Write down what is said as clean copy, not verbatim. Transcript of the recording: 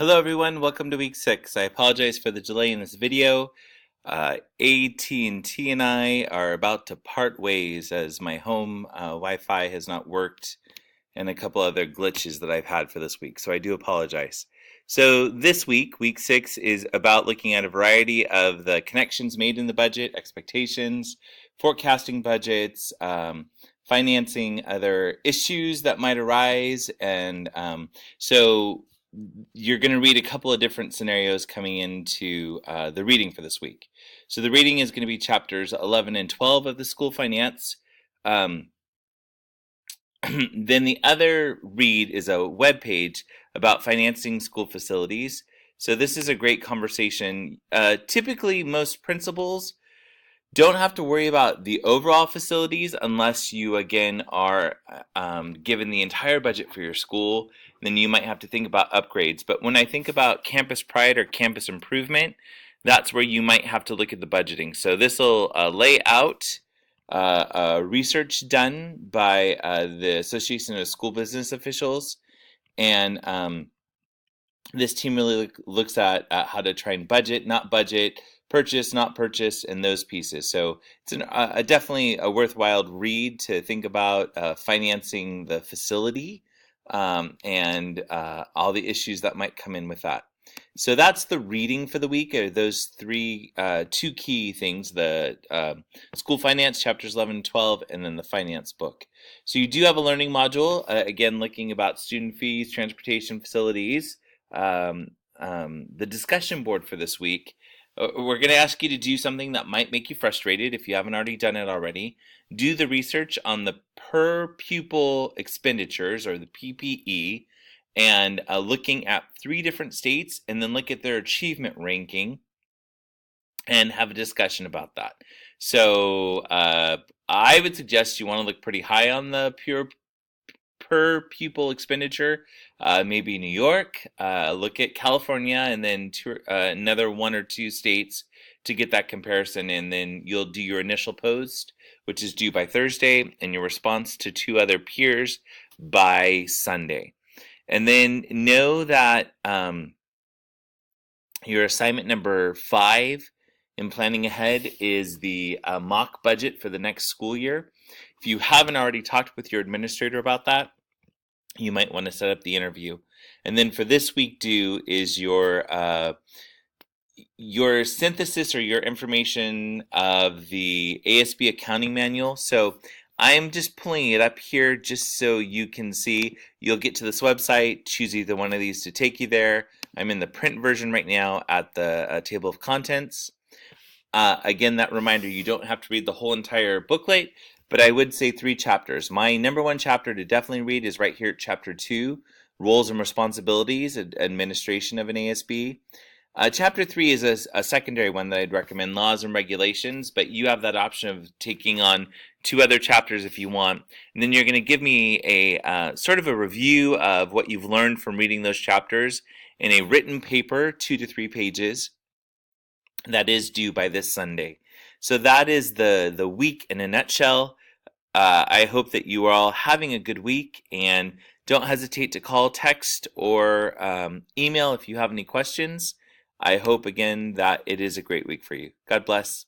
Hello everyone, welcome to week 6. I apologize for the delay in this video. AT&T and I are about to part ways as my home Wi-Fi has not worked and a couple other glitches that I've had for this week, so I do apologize. So this week, week 6, is about looking at a variety of the connections made in the budget, expectations, forecasting budgets, financing other issues that might arise, and so you're going to read a couple of different scenarios coming into the reading for this week. So the reading is going to be chapters 11 and 12 of the school finance. Then the other read is a web page about financing school facilities. So this is a great conversation. Typically, most principals don't have to worry about the overall facilities unless you, again, are given the entire budget for your school. Then you might have to think about upgrades. But when I think about campus pride or campus improvement, that's where you might have to look at the budgeting. So this will lay out research done by the Association of School Business Officials, and this team really looks at how to try and budget, not budget, purchase, not purchase, and those pieces. So it's definitely a worthwhile read to think about financing the facility and all the issues that might come in with that. So that's the reading for the week. Those two key things: the school finance chapters 11 and 12, and then the finance book. So you do have a learning module, again, looking about student fees, transportation, facilities. The discussion board for this week, we're going to ask you to do something that might make you frustrated if you haven't already done it already. Do the research on the per pupil expenditures, or the PPE, and looking at 3 different states, and then look at their achievement ranking and have a discussion about that. So I would suggest you want to look pretty high on the per pupil expenditure, maybe New York, look at California, and then another 1 or 2 states to get that comparison, and then you'll do your initial post, which is due by Thursday, and your response to 2 other peers by Sunday. And then know that your assignment number 5 in planning ahead is the mock budget for the next school year. If you haven't already talked with your administrator about that, you might want to set up the interview. And then for this week due is your synthesis or your information of the ASB accounting manual. So I'm just pulling it up here just so you can see. You'll get to this website, choose either one of these to take you there. I'm in the print version right now at the table of contents. Again, that reminder, you don't have to read the whole entire booklet, but I would say 3 chapters. My number 1 chapter to definitely read is right here at chapter 2, Roles and Responsibilities, Administration of an ASB. Chapter 3 is a secondary one that I'd recommend, Laws and Regulations, but you have that option of taking on 2 other chapters if you want. And then you're going to give me a sort of a review of what you've learned from reading those chapters in a written paper, 2 to 3 pages, that is due by this Sunday. So that is the week in a nutshell. I hope that you are all having a good week, and don't hesitate to call, text, or email if you have any questions. I hope, again, that it is a great week for you. God bless.